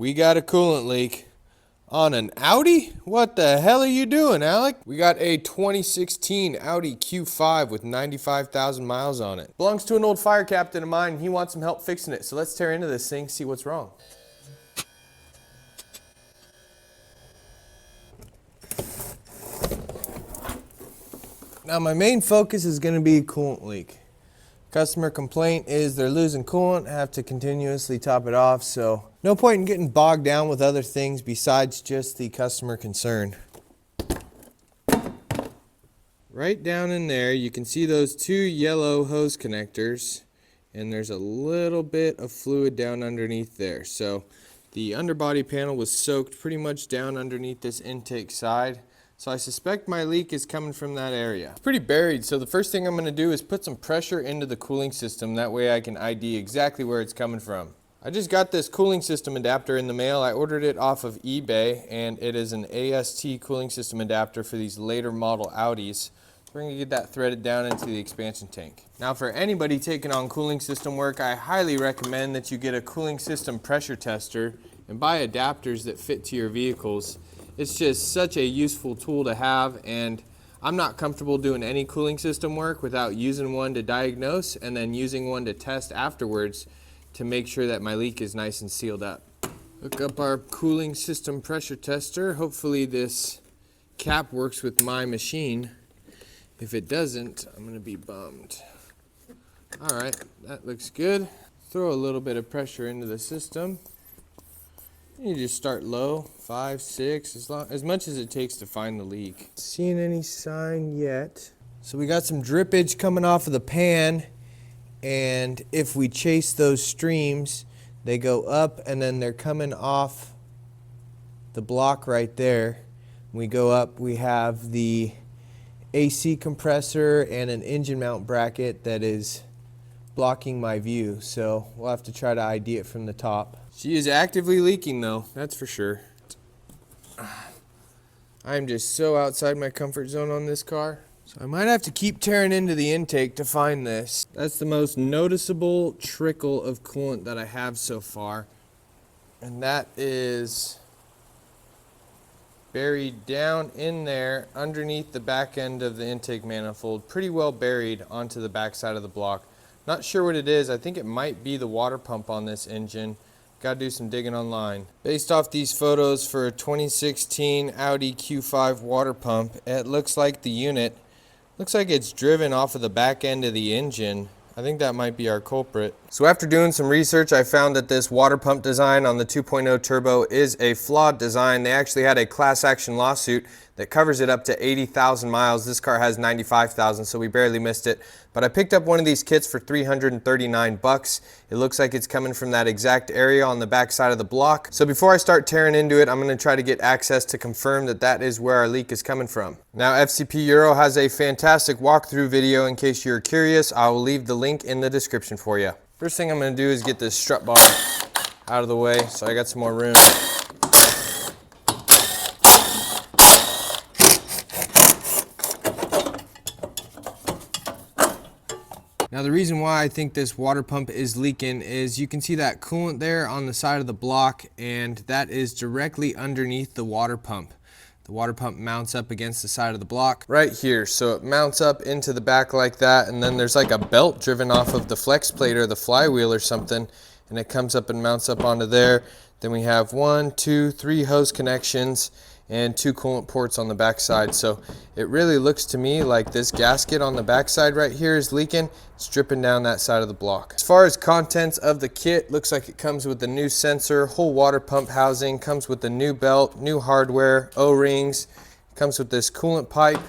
We got a coolant leak on an Audi? What the hell are you doing, Alec? We got a 2016 Audi Q5 with 95,000 miles on it. Belongs to an old fire captain of mine. He wants some help fixing it. So let's tear into this thing, see what's wrong. Now my main focus is going to be coolant leak. Customer complaint is they're losing coolant, have to continuously top it off, so no point in getting bogged down with other things besides just the customer concern. Right down in there you can see those two yellow hose connectors, and there's a little bit of fluid down underneath there. So the underbody panel was soaked pretty much down underneath this intake side. So I suspect my leak is coming from that area. It's pretty buried, so the first thing I'm going to do is put some pressure into the cooling system. That way I can ID exactly where it's coming from. I just got this cooling system adapter in the mail. I ordered it off of eBay, and it is an AST cooling system adapter for these later model Audis. So we're going to get that threaded down into the expansion tank. Now for anybody taking on cooling system work, I highly recommend that you get a cooling system pressure tester and buy adapters that fit to your vehicles. It's just such a useful tool to have, and I'm not comfortable doing any cooling system work without using one to diagnose and then using one to test afterwards to make sure that my leak is nice and sealed up. Hook up our cooling system pressure tester. Hopefully this cap works with my machine. If it doesn't, I'm going to be bummed. Alright, that looks good. Throw a little bit of pressure into the system. You just start low, 5, 6, as much as it takes to find the leak. Seeing any sign yet. So we got some drippage coming off of the pan, and if we chase those streams, they go up and then they're coming off the block right there. When we go up, we have the AC compressor and an engine mount bracket that is blocking my view, so we'll have to try to ID it from the top. She is actively leaking though, that's for sure. I'm just so outside my comfort zone on this car. So I might have to keep tearing into the intake to find this. That's the most noticeable trickle of coolant that I have so far. And that is buried down in there underneath the back end of the intake manifold. Pretty well buried onto the back side of the block. Not sure what it is. I think it might be the water pump on this engine. Got to do some digging online. Based off these photos for a 2016 Audi Q5 water pump, it looks like the unit looks like it's driven off of the back end of the engine. I think that might be our culprit. So after doing some research, I found that this water pump design on the 2.0 turbo is a flawed design. They actually had a class action lawsuit that covers it up to 80,000 miles. This car has 95,000, so we barely missed it. But I picked up one of these kits for $339. It looks like it's coming from that exact area on the back side of the block. So before I start tearing into it, I'm going to try to get access to confirm that that is where our leak is coming from. Now FCP Euro has a fantastic walkthrough video in case you're curious. I will leave the link in the description for you. First thing I'm going to do is get this strut bar out of the way so I got some more room. Now the reason why I think this water pump is leaking is you can see that coolant there on the side of the block, and that is directly underneath the water pump. The water pump mounts up against the side of the block right here. So it mounts up into the back like that, and then there's like a belt driven off of the flex plate or the flywheel or something, and it comes up and mounts up onto there. Then we have 1, 2, 3 hose connections and 2 coolant ports on the back side. So it really looks to me like this gasket on the back side right here is leaking. It's dripping down that side of the block. As far as contents of the kit, looks like it comes with the new sensor, whole water pump housing, comes with the new belt, new hardware, O-rings, comes with this coolant pipe,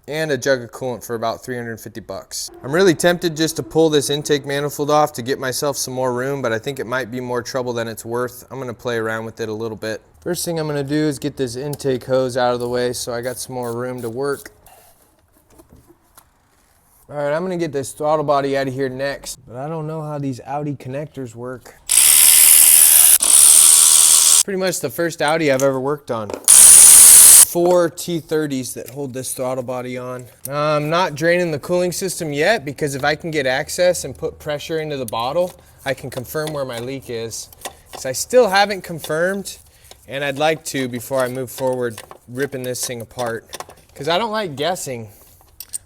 and a jug of coolant for about 350 bucks. I'm really tempted just to pull this intake manifold off to get myself some more room, but I think it might be more trouble than it's worth. I'm gonna play around with it a little bit. First thing I'm gonna do is get this intake hose out of the way so I got some more room to work. All right, I'm gonna get this throttle body out of here next, but I don't know how these Audi connectors work. Pretty much the first Audi I've ever worked on. 4 T30s that hold this throttle body on. I'm not draining the cooling system yet because if I can get access and put pressure into the bottle, I can confirm where my leak is. So I still haven't confirmed, and I'd like to before I move forward ripping this thing apart, because I don't like guessing.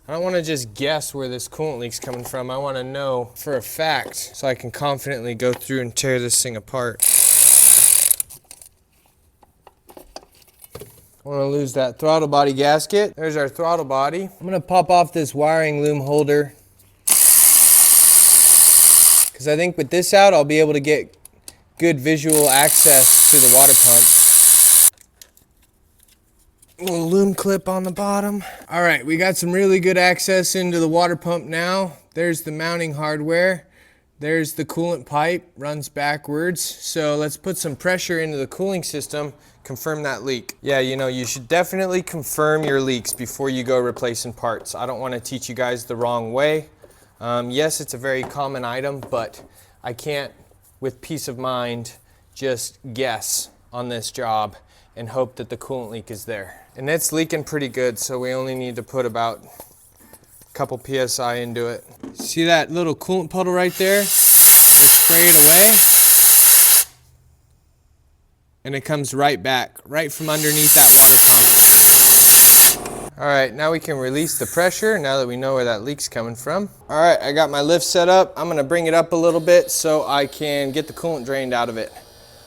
I don't want to just guess where this coolant leak's coming from. I want to know for a fact so I can confidently go through and tear this thing apart. I want to lose that throttle body gasket. There's our throttle body. I'm going to pop off this wiring loom holder, because I think with this out I'll be able to get good visual access to the water pump. Little loom clip on the bottom. All right, we got some really good access into the water pump now. There's the mounting hardware. There's the coolant pipe, runs backwards. So let's put some pressure into the cooling system, confirm that leak. Yeah, you know, you should definitely confirm your leaks before you go replacing parts. I don't want to teach you guys the wrong way. Yes, it's a very common item, but I can't, with peace of mind, just guess on this job and hope that the coolant leak is there. And it's leaking pretty good, so we only need to put about a couple PSI into it. See that little coolant puddle right there? Just spray it away. And it comes right back, right from underneath that water pump. All right, now we can release the pressure now that we know where that leak's coming from. All right, I got my lift set up. I'm gonna bring it up a little bit so I can get the coolant drained out of it.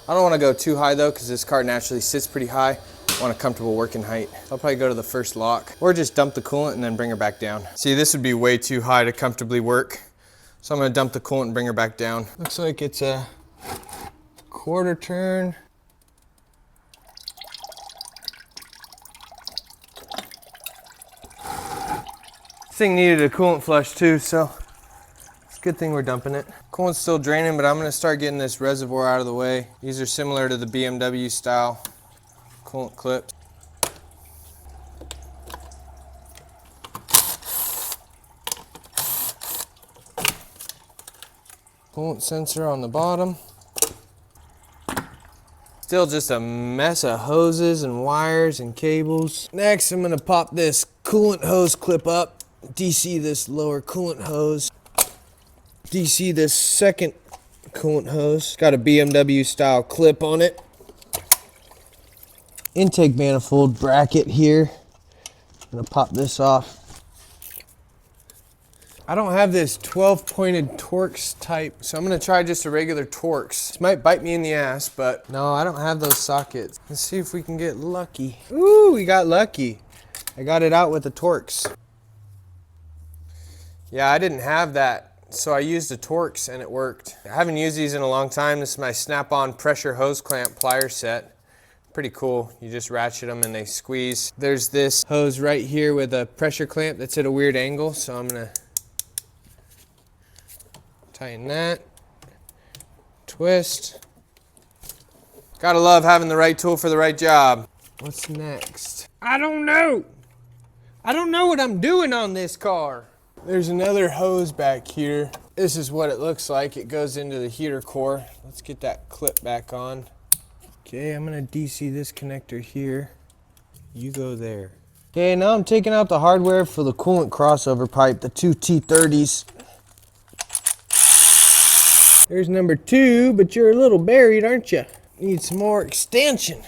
I don't wanna go too high though, because this car naturally sits pretty high. I want a comfortable working height. I'll probably go to the first lock, or just dump the coolant and then bring her back down. See, this would be way too high to comfortably work. So I'm gonna dump the coolant and bring her back down. Looks like it's a quarter turn. This thing needed a coolant flush too, so it's a good thing we're dumping it. Coolant's still draining, but I'm gonna start getting this reservoir out of the way. These are similar to the BMW style coolant clips. Coolant sensor on the bottom. Still just a mess of hoses and wires and cables. Next, I'm gonna pop this coolant hose clip up, DC this lower coolant hose, DC this second coolant hose. Got a BMW style clip on it. Intake manifold bracket here. I'm gonna pop this off. I don't have this 12-pointed Torx type, so I'm gonna try just a regular Torx. This might bite me in the ass, but no, I don't have those sockets. Let's see if we can get lucky. Ooh, we got lucky. I got it out with the Torx. Yeah, I didn't have that, so I used a Torx and it worked. I haven't used these in a long time. This is my snap-on pressure hose clamp plier set. Pretty cool. You just ratchet them and they squeeze. There's this hose right here with a pressure clamp that's at a weird angle, so I'm gonna tighten that, twist. Gotta love having the right tool for the right job. What's next? I don't know. I don't know what I'm doing on this car. There's another hose back here. This is what it looks like. It goes into the heater core. Let's get that clip back on. Okay, I'm gonna DC this connector here. You go there. Okay, now I'm taking out the hardware for the coolant crossover pipe, the two T30s. There's number 2, but you're a little buried, aren't you? Need some more extension.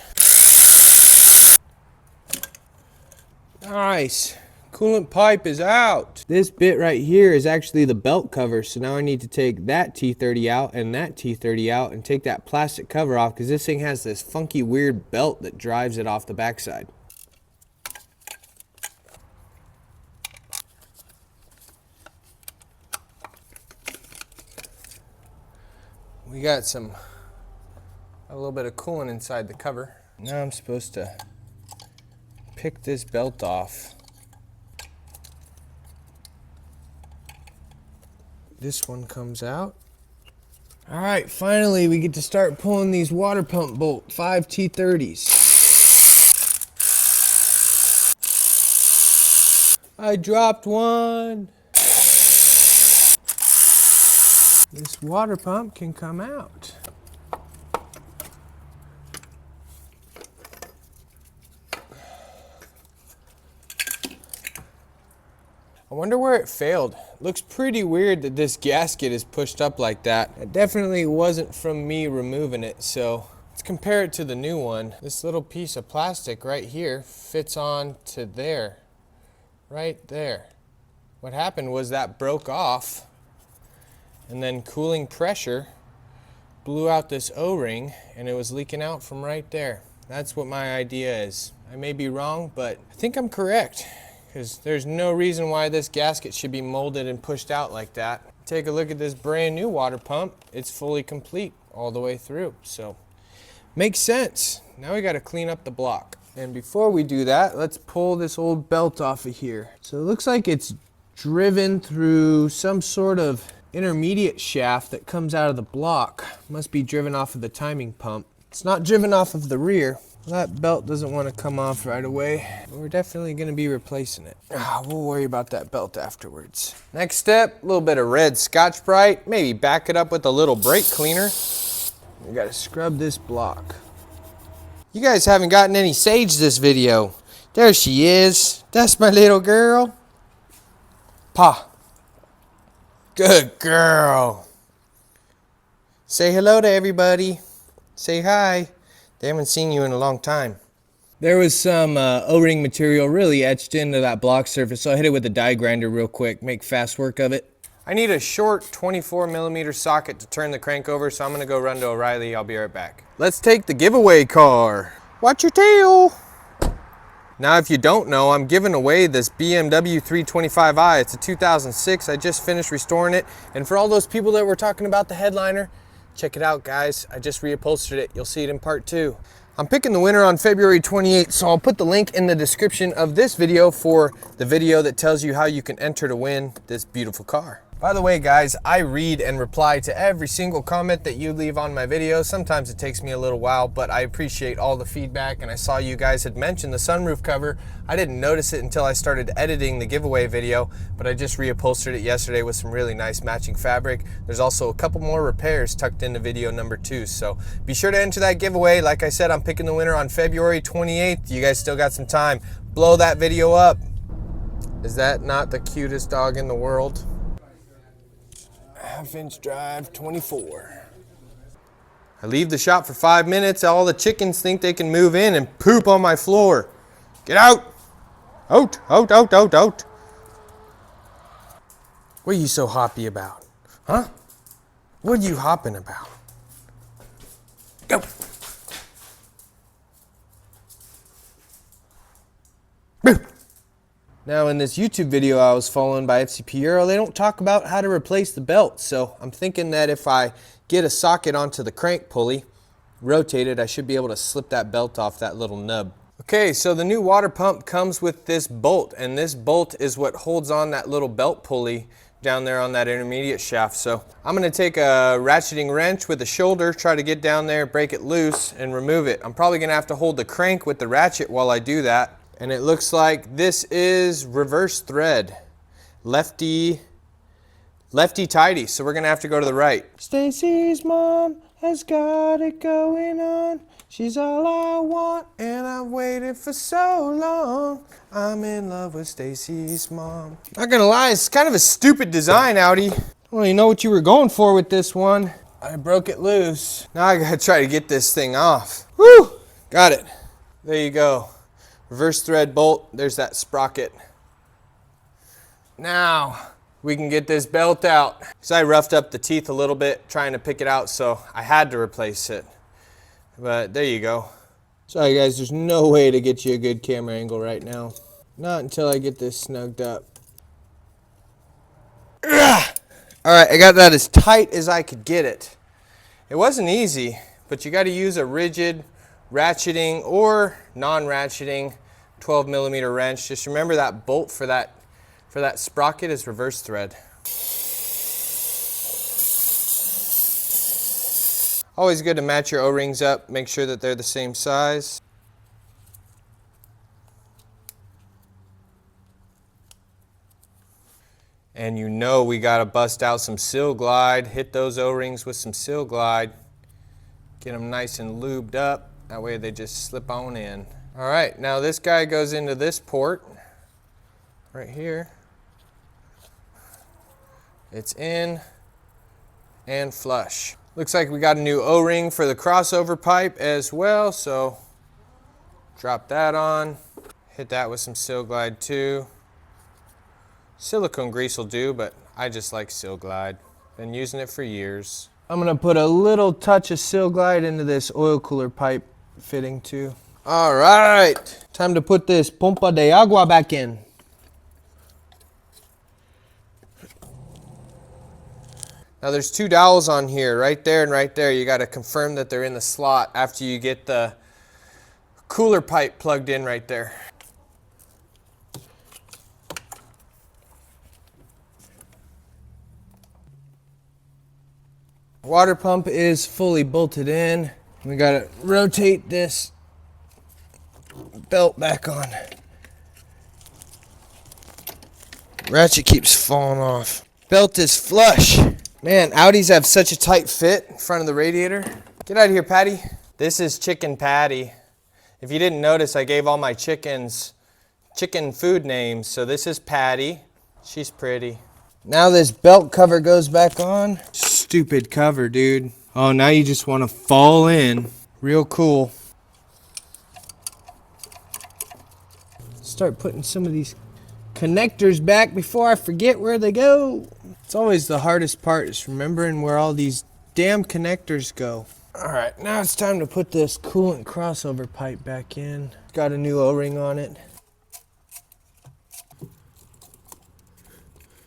Nice. Coolant pipe is out. This bit right here is actually the belt cover, so now I need to take that T30 out and that T30 out and take that plastic cover off, because this thing has this funky weird belt that drives it off the backside. We got a little bit of coolant inside the cover. Now I'm supposed to pick this belt off. This one comes out. All right, finally we get to start pulling these water pump bolt 5 T30s. I dropped one. This water pump can come out. I wonder where it failed. Looks pretty weird that this gasket is pushed up like that. It definitely wasn't from me removing it, so let's compare it to the new one. This little piece of plastic right here fits on to there, right there. What happened was that broke off, and then cooling pressure blew out this O-ring, and it was leaking out from right there. That's what my idea is. I may be wrong, but I think I'm correct, because there's no reason why this gasket should be molded and pushed out like that. Take a look at this brand new water pump. It's fully complete all the way through, so makes sense. Now we got to clean up the block. And before we do that, let's pull this old belt off of here. So it looks like it's driven through some sort of intermediate shaft that comes out of the block. Must be driven off of the timing pump. It's not driven off of the rear. That belt doesn't want to come off right away. But we're definitely going to be replacing it. We'll worry about that belt afterwards. Next step, a little bit of red Sotch Brite. Maybe back it up with a little brake cleaner. We got to scrub this block. You guys haven't gotten any Sage this video. There she is. That's my little girl. Pa. Good girl. Say hello to everybody. Say hi. They haven't seen you in a long time. There was some O-ring material really etched into that block surface, so I hit it with a die grinder real quick, make fast work of it. I need a short 24mm socket to turn the crank over, so I'm gonna go run to O'Reilly. I'll be right back. Let's take the giveaway car. Watch your tail. Now, if you don't know, I'm giving away this BMW 325i. It's a 2006. I just finished restoring it. And for all those people that were talking about the headliner, check it out, guys. I just reupholstered it. You'll see it in part 2. I'm picking the winner on February 28th, so I'll put the link in the description of this video for the video that tells you how you can enter to win this beautiful car. By the way, guys, I read and reply to every single comment that you leave on my videos. Sometimes it takes me a little while, but I appreciate all the feedback, and I saw you guys had mentioned the sunroof cover. I didn't notice it until I started editing the giveaway video, but I just reupholstered it yesterday with some really nice matching fabric. There's also a couple more repairs tucked into video number 2, so be sure to enter that giveaway. Like I said, I'm picking the winner on February 28th. You guys still got some time. Blow that video up. Is that not the cutest dog in the world? Half-inch drive 24. I leave the shop for 5 minutes. All the chickens think they can move in and poop on my floor. Get out! Out, out, out, out, out. What are you so hoppy about? Huh? What are you hopping about? Go! Boo! Now, in this YouTube video I was following by FCP Euro, they don't talk about how to replace the belt. So I'm thinking that if I get a socket onto the crank pulley, rotate it, I should be able to slip that belt off that little nub. Okay, so the new water pump comes with this bolt, and this bolt is what holds on that little belt pulley down there on that intermediate shaft. So I'm gonna take a ratcheting wrench with a shoulder, try to get down there, break it loose, and remove it. I'm probably gonna have to hold the crank with the ratchet while I do that. And it looks like this is reverse thread. Lefty tighty, so we're gonna have to go to the right. Stacy's mom has got it going on. She's all I want, and I've waited for so long. I'm in love with Stacy's mom. Not gonna lie, it's kind of a stupid design, Audi. I don't really know what you were going for with this one. I broke it loose. Now I gotta try to get this thing off. Woo! Got it. There you go. Reverse thread bolt, there's that sprocket. Now, we can get this belt out. So I roughed up the teeth a little bit trying to pick it out, so I had to replace it. But there you go. Sorry guys, there's no way to get you a good camera angle right now. Not until I get this snugged up. Alright, I got that as tight as I could get it. It wasn't easy, but you gotta use a rigid ratcheting or non-ratcheting 12mm wrench. Just remember that bolt for that sprocket is reverse thread. Always good to match your O-rings up, make sure that they're the same size. And you know we gotta bust out some Sil-Glyde, hit those O-rings with some Sil-Glyde, get them nice and lubed up. That way they just slip on in. All right, now this guy goes into this port right here. It's in and flush. Looks like we got a new O-ring for the crossover pipe as well, so drop that on. Hit that with some Sil-Glyde too. Silicone grease will do, but I just like Sil-Glyde. Been using it for years. I'm gonna put a little touch of Sil-Glyde into this oil cooler pipe fitting too. All right, time to put this pompa de agua back in. Now there's two dowels on here, right there and right there. You gotta confirm that they're in the slot after you get the cooler pipe plugged in right there. Water pump is fully bolted in. We gotta rotate this belt back on. Ratchet keeps falling off. Belt is flush. Man, Audis have such a tight fit in front of the radiator. Get out of here, Patty. This is Chicken Patty. If you didn't notice, I gave all my chickens chicken food names. So this is Patty. She's pretty. Now this belt cover goes back on. Stupid cover, dude. Oh, now you just want to fall in. Real cool. Start putting some of these connectors back before I forget where they go. It's always the hardest part, is remembering where all these damn connectors go. All right, now it's time to put this coolant crossover pipe back in. Got a new O-ring on it.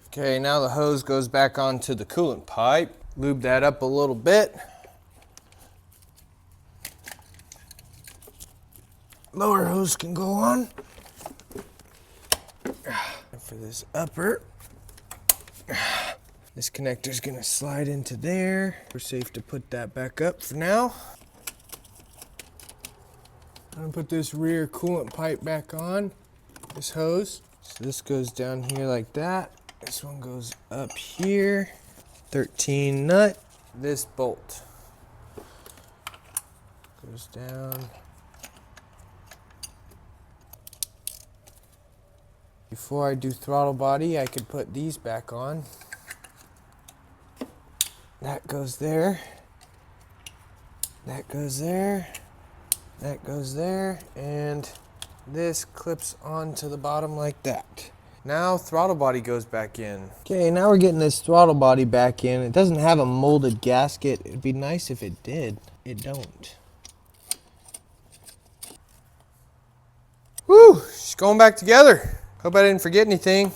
Okay, now the hose goes back onto the coolant pipe. Lube that up a little bit. Lower hose can go on. For this upper, this connector's gonna slide into there. We're safe to put that back up for now. I'm gonna put this rear coolant pipe back on, this hose. So this goes down here like that. This one goes up here. 13 nut. This bolt goes down. Before I do throttle body, I could put these back on. That goes there. That goes there. That goes there. And this clips onto the bottom like that. Now throttle body goes back in. Okay, now we're getting this throttle body back in. It doesn't have a molded gasket. It'd be nice if it did. It don't. Whew, she's going back together. Hope I didn't forget anything.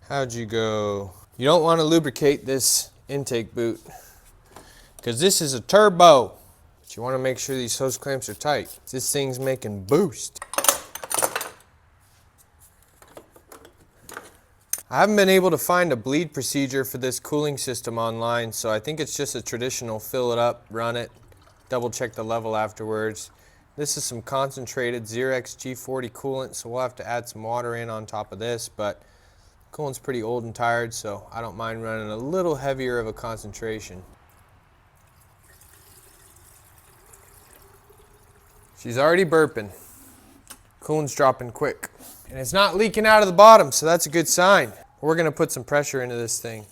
How'd you go? You don't want to lubricate this intake boot because this is a turbo. But you want to make sure these hose clamps are tight. This thing's making boost. I haven't been able to find a bleed procedure for this cooling system online, so I think it's just a traditional fill it up, run it, double check the level afterwards. This is some concentrated Xerox G40 coolant, so we'll have to add some water in on top of this, but coolant's pretty old and tired, so I don't mind running a little heavier of a concentration. She's already burping. Coolant's dropping quick. And it's not leaking out of the bottom, so that's a good sign. We're gonna put some pressure into this thing.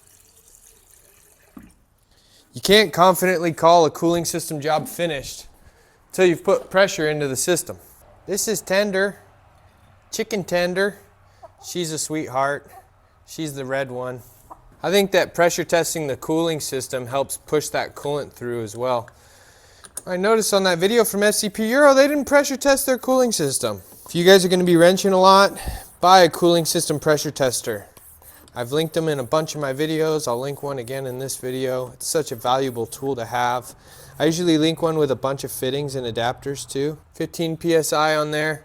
You can't confidently call a cooling system job finished until you've put pressure into the system. This is Tender, Chicken Tender. She's a sweetheart. She's the red one. I think that pressure testing the cooling system helps push that coolant through as well. I noticed on that video from SCP Euro, they didn't pressure test their cooling system. If you guys are gonna be wrenching a lot, buy a cooling system pressure tester. I've linked them in a bunch of my videos. I'll link one again in this video. It's such a valuable tool to have. I usually link one with a bunch of fittings and adapters too. 15 PSI on there.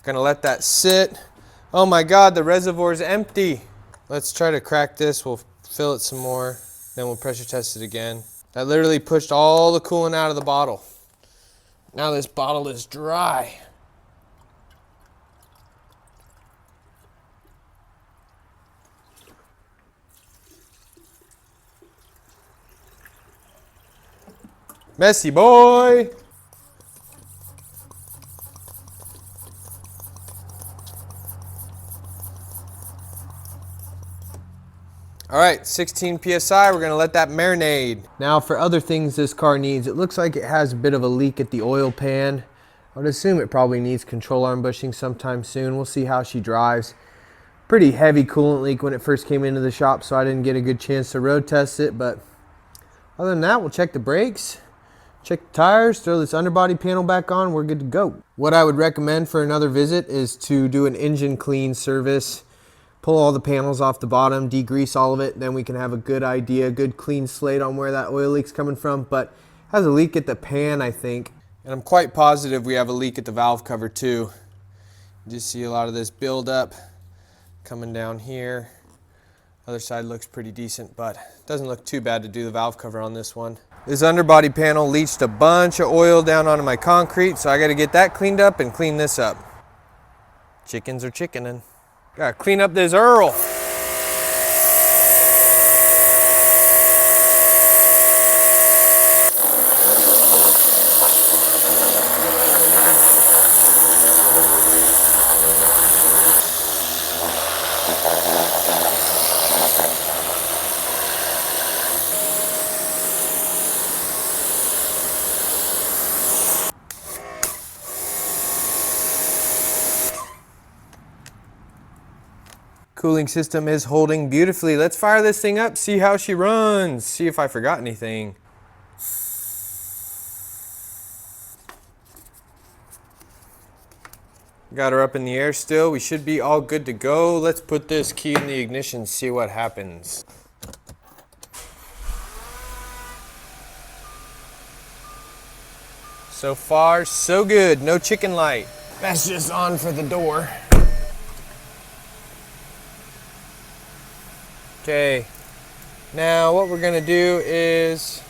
Gonna let that sit. Oh my God, the reservoir's empty. Let's try to crack this. We'll fill it some more, then we'll pressure test it again. That literally pushed all the coolant out of the bottle. Now this bottle is dry. Messy boy. All right, 16 PSI, we're gonna let that marinate. Now for other things this car needs, it looks like it has a bit of a leak at the oil pan. I would assume it probably needs control arm bushing sometime soon. We'll see how she drives. Pretty heavy coolant leak when it first came into the shop, so I didn't get a good chance to road test it, but other than that, we'll check the brakes, check the tires, throw this underbody panel back on, we're good to go. What I would recommend for another visit is to do an engine clean service. Pull all the panels off the bottom, degrease all of it, then we can have a good idea, good clean slate on where that oil leak's coming from. But it has a leak at the pan, I think. And I'm quite positive we have a leak at the valve cover too. You just see a lot of this buildup coming down here. Other side looks pretty decent, but it doesn't look too bad to do the valve cover on this one. This underbody panel leached a bunch of oil down onto my concrete, so I gotta get that cleaned up and clean this up. Chickens are chickening. Gotta clean up this Earl. Cooling system is holding beautifully. Let's fire this thing up, see how she runs, see if I forgot anything. Got her up in the air still. We should be all good to go. Let's put this key in the ignition, see what happens. So far, so good. No chicken light. That's just on for the door. Okay, now what we're gonna do is,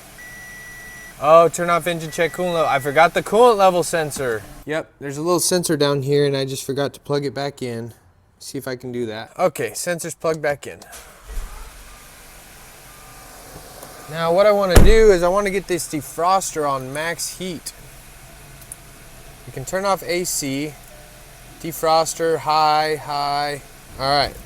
turn off engine check coolant level. I forgot the coolant level sensor. Yep, there's a little sensor down here and I just forgot to plug it back in. See if I can do that. Okay, sensor's plugged back in. Now what I wanna do is I wanna get this defroster on max heat. You can turn off AC, defroster, high. All right.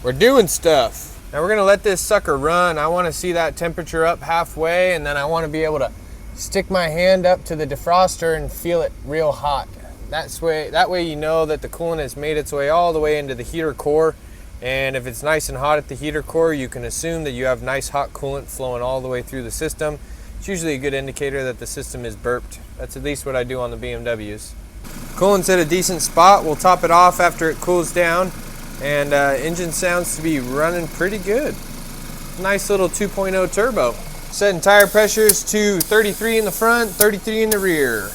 We're doing stuff. Now we're gonna let this sucker run. I wanna see that temperature up halfway, and then I wanna be able to stick my hand up to the defroster and feel it real hot. That way you know that the coolant has made its way all the way into the heater core, and if it's nice and hot at the heater core, you can assume that you have nice hot coolant flowing all the way through the system. It's usually a good indicator that the system is burped. That's at least what I do on the BMWs. Coolant's at a decent spot. We'll top it off after it cools down. And engine sounds to be running pretty good. Nice little 2.0 turbo. Setting tire pressures to 33 in the front, 33 in the rear.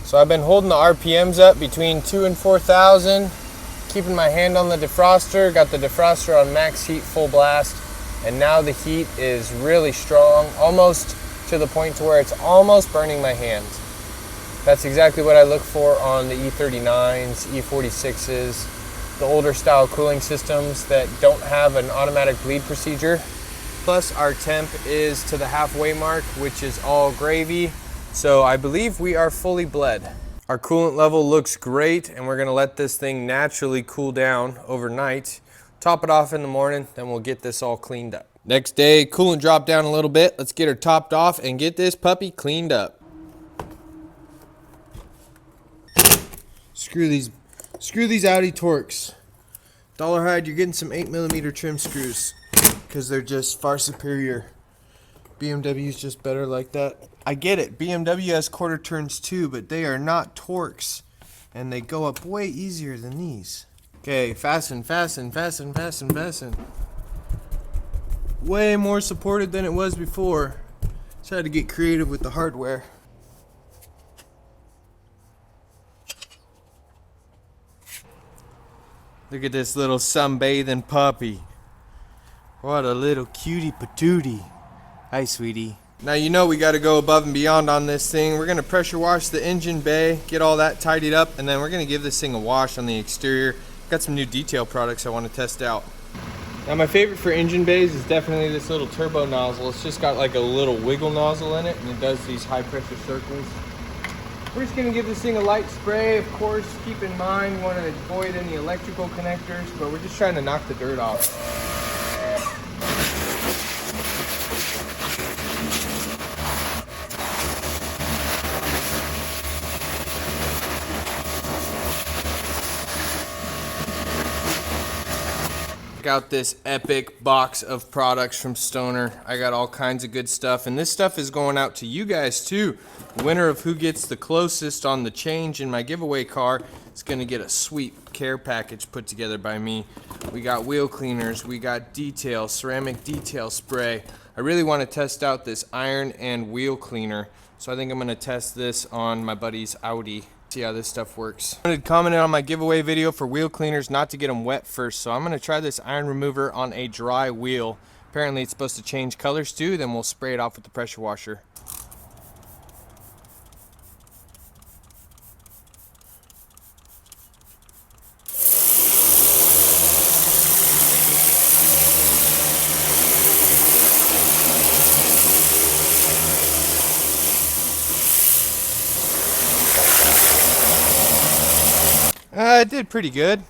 So I've been holding the RPMs up between 2,000 and 4,000. Keeping my hand on the defroster, got the defroster on max heat full blast, and now the heat is really strong, almost to the point to where it's almost burning my hand. That's exactly what I look for on the E39s, E46s, the older style cooling systems that don't have an automatic bleed procedure. Plus our temp is to the halfway mark, which is all gravy, so I believe we are fully bled. Our coolant level looks great, and we're gonna let this thing naturally cool down overnight. Top it off in the morning, then we'll get this all cleaned up. Next day, coolant dropped down a little bit. Let's get her topped off and get this puppy cleaned up. Screw these Audi Torx. Dollarhide, you're getting some 8mm trim screws because they're just far superior. BMW's just better like that. I get it, BMW has quarter turns too, but they are not Torx, and they go up way easier than these. Okay, fasten. Way more supported than it was before. Just had to get creative with the hardware. Look at this little sunbathing puppy. What a little cutie patootie. Hi, sweetie. Now you know we got to go above and beyond on this thing. We're going to pressure wash the engine bay, get all that tidied up, and then we're going to give this thing a wash on the exterior. Got some new detail products I want to test out. Now my favorite for engine bays is definitely this little turbo nozzle. It's just got like a little wiggle nozzle in it, and it does these high pressure circles. We're just gonna give this thing a light spray. Of course, keep in mind you want to avoid any electrical connectors, but we're just trying to knock the dirt off. Check out this epic box of products from Stoner. I got all kinds of good stuff, and this stuff is going out to you guys too. The winner of who gets the closest on the change in my giveaway car is gonna get a sweet care package put together by me. We got wheel cleaners, we got detail, ceramic detail spray. I really want to test out this iron and wheel cleaner, so I think I'm gonna test this on my buddy's Audi. See how this stuff works. I commented on my giveaway video for wheel cleaners not to get them wet first, so I'm going to try this iron remover on a dry wheel. Apparently it's supposed to change colors too, then we'll spray it off with the pressure washer. It did pretty good.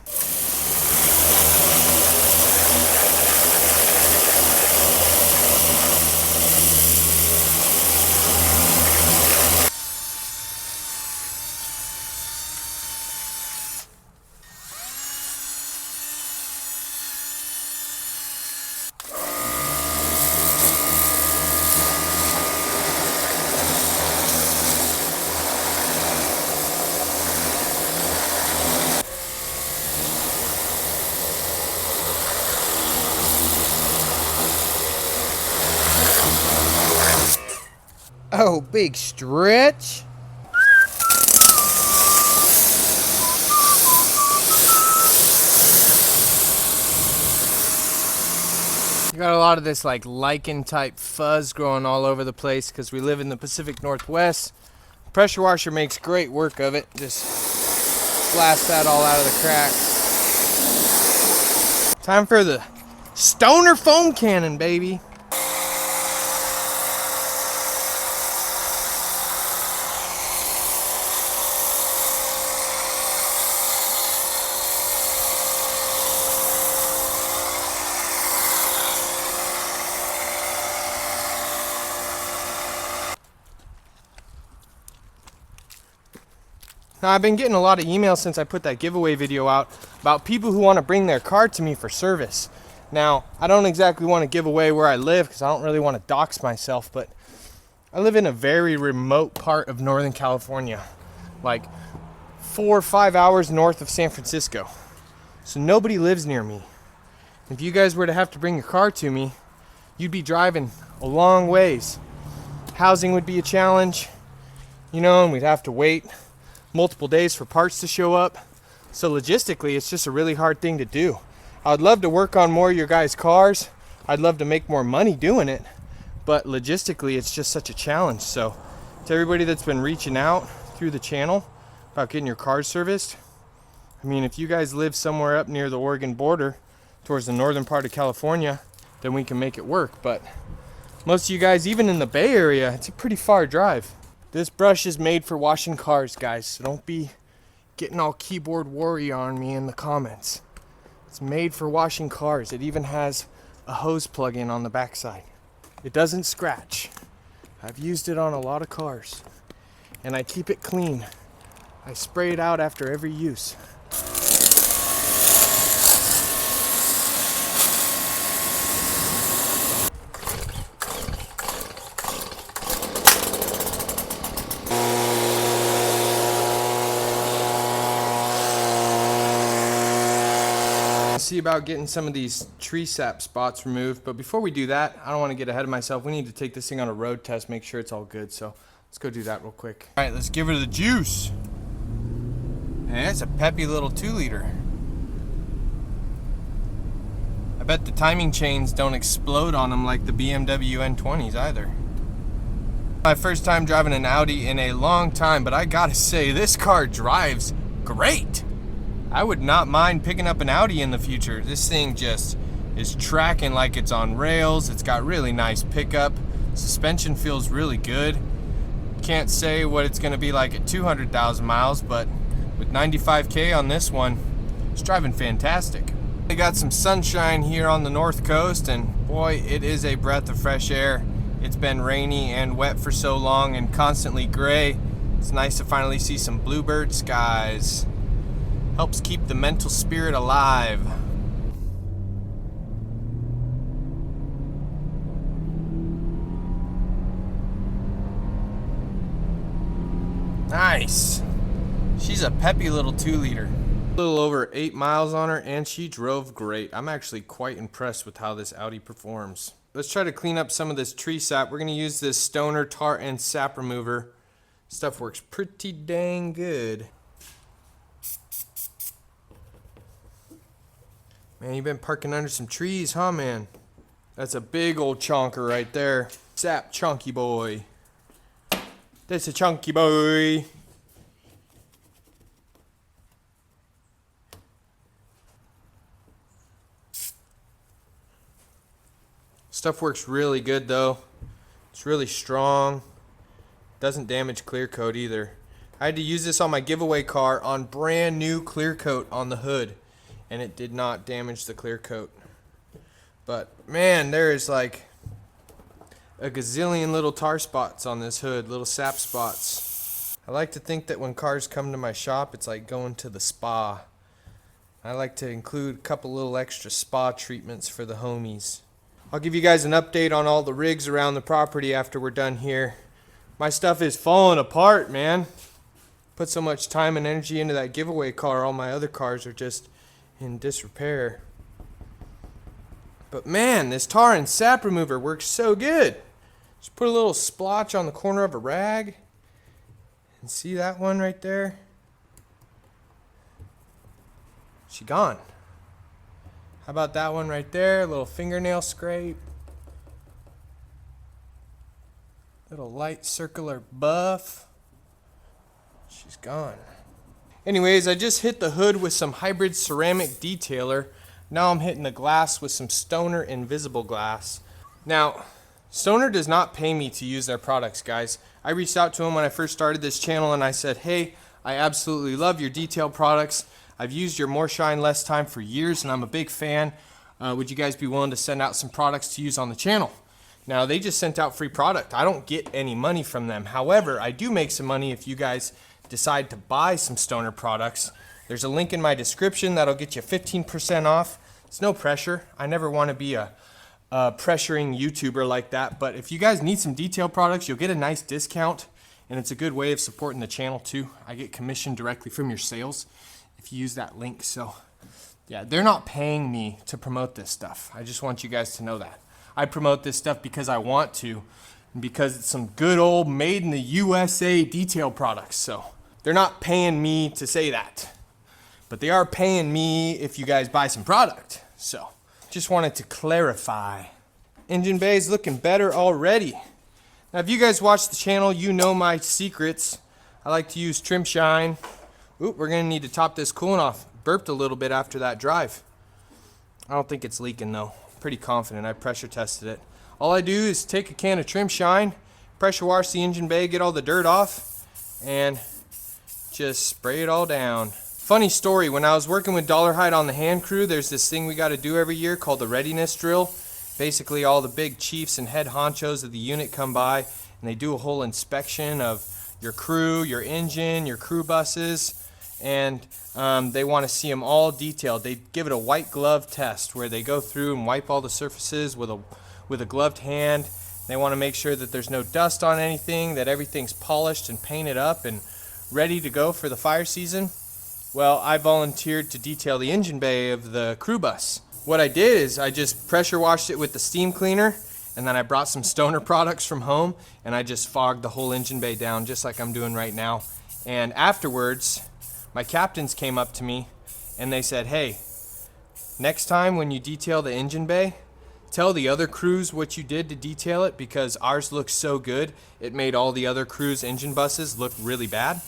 Oh, big stretch. You got a lot of this like lichen type fuzz growing all over the place because we live in the Pacific Northwest. Pressure washer makes great work of it. Just blast that all out of the cracks. Time for the Stoner foam cannon, baby. Now, I've been getting a lot of emails since I put that giveaway video out about people who want to bring their car to me for service. Now, I don't exactly want to give away where I live because I don't really want to dox myself, but I live in a very remote part of Northern California, like 4 or 5 hours north of San Francisco. So nobody lives near me. If you guys were to have to bring your car to me, you'd be driving a long ways. Housing would be a challenge, you know, and we'd have to wait multiple days for parts to show up. So logistically, it's just a really hard thing to do. I'd love to work on more of your guys' cars. I'd love to make more money doing it, but logistically, it's just such a challenge. So to everybody that's been reaching out through the channel about getting your cars serviced, I mean, if you guys live somewhere up near the Oregon border towards the northern part of California, then we can make it work. But most of you guys, even in the Bay Area, it's a pretty far drive. This brush is made for washing cars, guys, so don't be getting all keyboard warrior on me in the comments. It's made for washing cars. It even has a hose plug-in on the backside. It doesn't scratch. I've used it on a lot of cars, and I keep it clean. I spray it out after every use. See about getting some of these tree sap spots removed, but before we do that, I don't want to get ahead of myself. We need to take this thing on a road test, make sure it's all good, so let's go do that real quick. All right, let's give her the juice. Man, it's a peppy little 2-liter. I bet the timing chains don't explode on them like the BMW N20s either. My first time driving an Audi in a long time, but I gotta say, this car drives great. I would not mind picking up an Audi in the future. This thing just is tracking like it's on rails. It's got really nice pickup. Suspension feels really good. Can't say what it's going to be like at 200,000 miles, but with 95K on this one, it's driving fantastic. We got some sunshine here on the north coast, and boy, it is a breath of fresh air. It's been rainy and wet for so long and constantly gray. It's nice to finally see some bluebird skies. Helps keep the mental spirit alive. Nice. She's a peppy little 2-liter. A little over 8 miles on her, and she drove great. I'm actually quite impressed with how this Audi performs. Let's try to clean up some of this tree sap. We're going to use this Stoner tar and sap remover. Stuff works pretty dang good. Man, you've been parking under some trees, huh, man? That's a big old chonker right there. Sap chunky boy. That's a chunky boy. Stuff works really good though. It's really strong. Doesn't damage clear coat either. I had to use this on my giveaway car on brand new clear coat on the hood, and it did not damage the clear coat. But man, there is like a gazillion little tar spots on this hood, little sap spots. I like to think that when cars come to my shop, it's like going to the spa. I like to include a couple little extra spa treatments for the homies. I'll give you guys an update on all the rigs around the property after we're done here. My stuff is falling apart, man. Put so much time and energy into that giveaway car, all my other cars are just in disrepair. But man, this tar and sap remover works so good. Just put a little splotch on the corner of a rag. And see that one right there? She gone. How about that one right there? A little fingernail scrape. Little light circular buff. She's gone. Anyways, I just hit the hood with some hybrid ceramic detailer. Now I'm hitting the glass with some Stoner Invisible Glass. Now, Stoner does not pay me to use their products, guys. I reached out to them when I first started this channel and I said, hey, I absolutely love your detail products. I've used your More Shine Less Time for years and I'm a big fan. Would you guys be willing to send out some products to use on the channel? Now, they just sent out free product. I don't get any money from them. However, I do make some money if you guys decide to buy some Stoner products. There's a link in my description that'll get you 15% off. It's no pressure. I never want to be a pressuring YouTuber like that, but if you guys need some detail products, you'll get a nice discount, and it's a good way of supporting the channel too. I get commission directly from your sales if you use that link. So yeah, they're not paying me to promote this stuff. I just want you guys to know that. I promote this stuff because I want to, and because it's some good old made in the USA detail products. So they're not paying me to say that, but they are paying me if you guys buy some product. So just wanted to clarify. Engine bay is looking better already. Now, if you guys watch the channel, you know my secrets. I like to use trim shine. Oop, we're gonna need to top this coolant off. Burped a little bit after that drive. I don't think it's leaking though. Pretty confident. I pressure tested it. All I do is take a can of trim shine, pressure wash the engine bay, get all the dirt off, and just spray it all down. Funny story, when I was working with Dollar Hide on the hand crew, there's this thing we got to do every year called the readiness drill. Basically, all the big chiefs and head honchos of the unit come by and they do a whole inspection of your crew, your engine, your crew buses, and they want to see them all detailed. They give it a white glove test where they go through and wipe all the surfaces with a gloved hand. They want to make sure that there's no dust on anything, that everything's polished and painted up and ready to go for the fire season. Well, I volunteered to detail the engine bay of the crew bus. What I did is I just pressure washed it with the steam cleaner, and then I brought some Stoner products from home and I just fogged the whole engine bay down just like I'm doing right now. And afterwards, my captains came up to me and they said, hey, next time when you detail the engine bay, tell the other crews what you did to detail it, because ours looks so good, it made all the other crews' engine buses look really bad.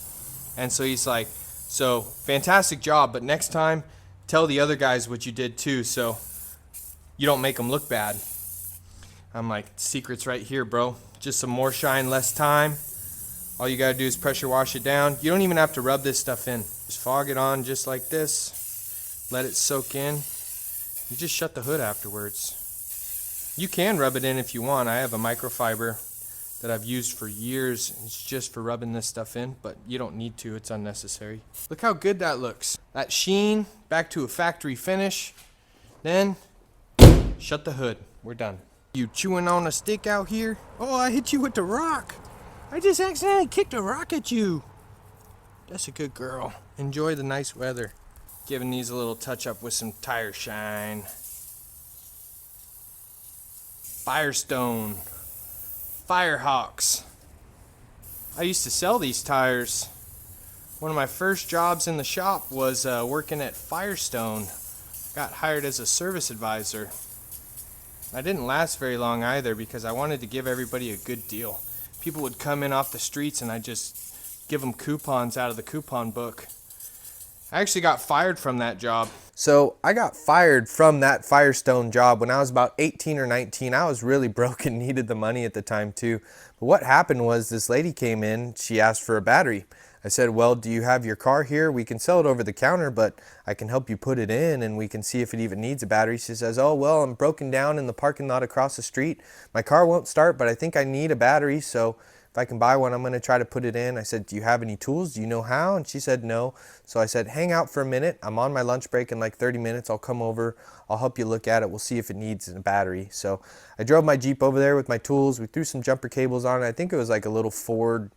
And so he's like, so fantastic job, but next time tell the other guys what you did too. So you don't make them look bad. I'm like, secret's right here, bro. Just some more shine, less time. All you gotta do is pressure wash it down. You don't even have to rub this stuff in. Just fog it on just like this. Let it soak in. You just shut the hood afterwards. You can rub it in if you want. I have a microfiber that I've used for years. It's just for rubbing this stuff in, but you don't need to. It's unnecessary. Look how good that looks. That sheen, back to a factory finish. Then, shut the hood. We're done. You chewing on a stick out here? Oh, I hit you with the rock. I just accidentally kicked a rock at you. That's a good girl. Enjoy the nice weather. Giving these a little touch up with some tire shine. Firestone. Firehawks. I used to sell these tires. One of my first jobs in the shop was working at Firestone. Got hired as a service advisor. I didn't last very long either because I wanted to give everybody a good deal. People would come in off the streets and I'd just give them coupons out of the coupon book. I actually got fired from that job. So I got fired from that Firestone job when I was about 18 or 19. I was really broke and needed the money at the time too. But what happened was this lady came in, she asked for a battery. I said, well, do you have your car here? We can sell it over the counter, but I can help you put it in and we can see if it even needs a battery. She says, oh, well, I'm broken down in the parking lot across the street. My car won't start, but I think I need a battery. So if I can buy one, I'm going to try to put it in. I said, do you have any tools? Do you know how? And she said, no. So I said, hang out for a minute. I'm on my lunch break in like 30 minutes. I'll come over. I'll help you look at it. We'll see if it needs a battery. So I drove my Jeep over there with my tools. We threw some jumper cables on it. I think it was like a little Ford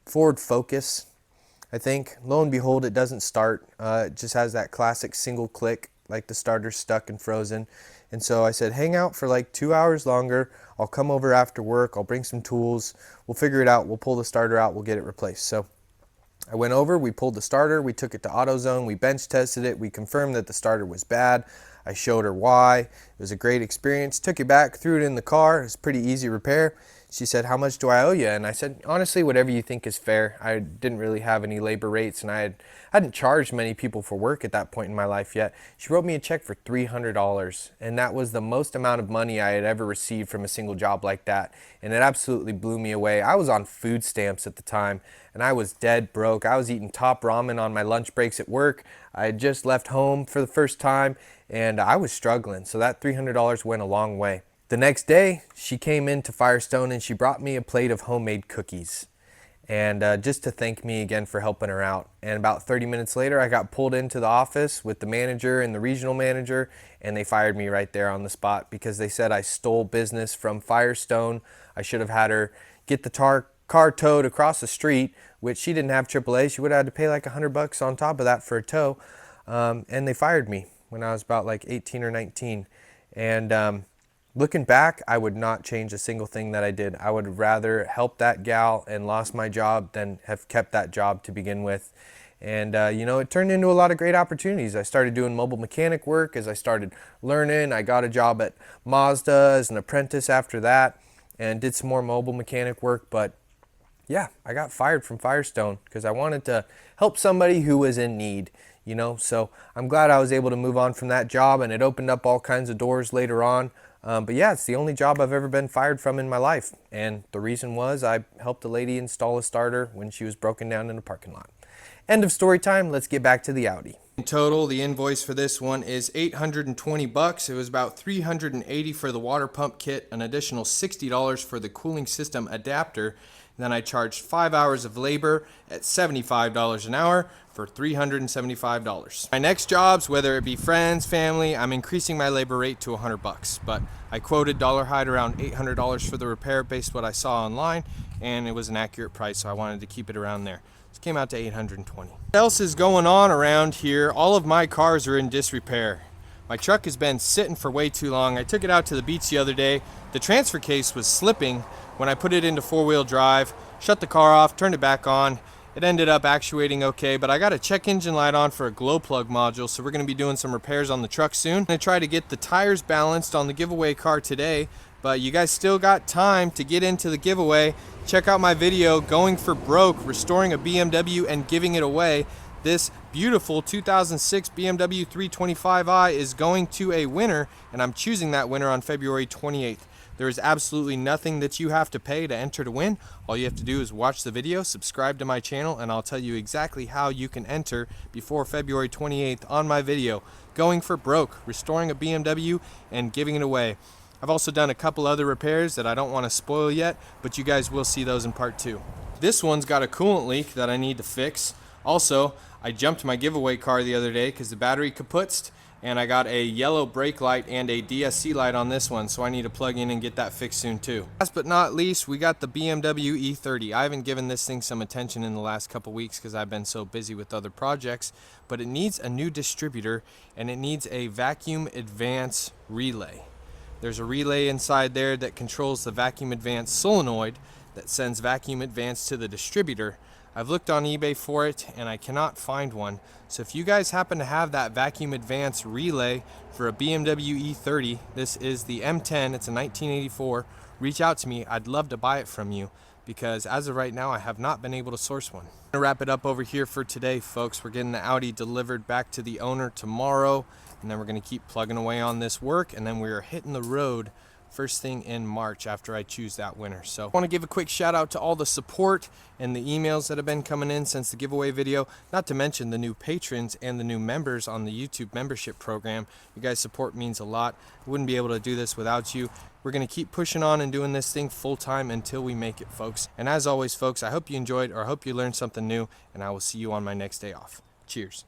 Focus. I think. Lo and behold, it doesn't start. It just has that classic single click, like the starter's stuck and frozen. And so I said, hang out for like 2 hours longer. I'll come over after work. I'll bring some tools. We'll figure it out. We'll pull the starter out. We'll get it replaced. So I went over. We pulled the starter. We took it to AutoZone. We bench tested it. We confirmed that the starter was bad. I showed her why. It was a great experience. Took it back, threw it in the car. It was a pretty easy repair. She said, how much do I owe you? And I said, honestly, whatever you think is fair. I didn't really have any labor rates, and I hadn't charged many people for work at that point in my life yet. She wrote me a check for $300, and that was the most amount of money I had ever received from a single job like that, and it absolutely blew me away. I was on food stamps at the time, and I was dead broke. I was eating top ramen on my lunch breaks at work. I had just left home for the first time, and I was struggling, so that $300 went a long way. The next day, she came into Firestone and she brought me a plate of homemade cookies, and just to thank me again for helping her out. And about 30 minutes later, I got pulled into the office with the manager and the regional manager, and they fired me right there on the spot because they said I stole business from Firestone. I should have had her get the car towed across the street, which she didn't have AAA. She would have had to pay like $100 on top of that for a tow, and they fired me when I was about like 18 or 19. And looking back, I would not change a single thing that I did. I would rather help that gal and lost my job than have kept that job to begin with. And you know, it turned into a lot of great opportunities. I started doing mobile mechanic work as I started learning. I got a job at Mazda as an apprentice after that and did some more mobile mechanic work. But yeah, I got fired from Firestone because I wanted to help somebody who was in need. You know, so I'm glad I was able to move on from that job, and it opened up all kinds of doors later on. But yeah, it's the only job I've ever been fired from in my life. And the reason was I helped a lady install a starter when she was broken down in a parking lot. End of story time. Let's get back to the Audi. In total, the invoice for this one is $820. It was about $380 for the water pump kit, an additional $60 for the cooling system adapter. Then I charged 5 hours of labor at $75 an hour for $375. My next jobs, whether it be friends, family, I'm increasing my labor rate to $100. But I quoted dollar hide around $800 for the repair based what I saw online, and it was an accurate price, so I wanted to keep it around there. This came out to $820. What else is going on around here? All of my cars are in disrepair. My truck has been sitting for way too long. I took it out to the beach the other day. The transfer case was slipping when I put it into four-wheel drive, shut the car off, turned it back on. It ended up actuating okay, but I got a check engine light on for a glow plug module, so we're going to be doing some repairs on the truck soon. I'm going to try to get the tires balanced on the giveaway car today, but you guys still got time to get into the giveaway. Check out my video, Going for Broke, Restoring a BMW and Giving It Away. This beautiful 2006 BMW 325i is going to a winner, and I'm choosing that winner on February 28th. There is absolutely nothing that you have to pay to enter to win. All you have to do is watch the video, subscribe to my channel, and I'll tell you exactly how you can enter before February 28th on my video, Going for Broke, restoring a BMW and giving it away. I've also done a couple other repairs that I don't want to spoil yet, but you guys will see those in part 2. This one's got a coolant leak that I need to fix. Also, I jumped my giveaway car the other day because the battery kaputzed, and I got a yellow brake light and a DSC light on this one, so I need to plug in and get that fixed soon too. Last but not least, we got the BMW E30. I haven't given this thing some attention in the last couple weeks because I've been so busy with other projects, but it needs a new distributor and it needs a vacuum advance relay. There's a relay inside there that controls the vacuum advance solenoid that sends vacuum advance to the distributor. I've looked on eBay for it and I cannot find one. So if you guys happen to have that vacuum advance relay for a BMW E30, this is the M10, it's a 1984, reach out to me. I'd love to buy it from you because as of right now I have not been able to source one. I'm gonna wrap it up over here for today, folks. We're getting the Audi delivered back to the owner tomorrow, and then we're gonna keep plugging away on this work, and then we are hitting the road first thing in March after I choose that winner. So I want to give a quick shout out to all the support and the emails that have been coming in since the giveaway video, not to mention the new patrons and the new members on the YouTube membership program. You guys' support means a lot. I wouldn't be able to do this without you. We're going to keep pushing on and doing this thing full time until we make it, folks. And as always, folks, I hope you enjoyed, or I hope you learned something new, and I will see you on my next day off. Cheers.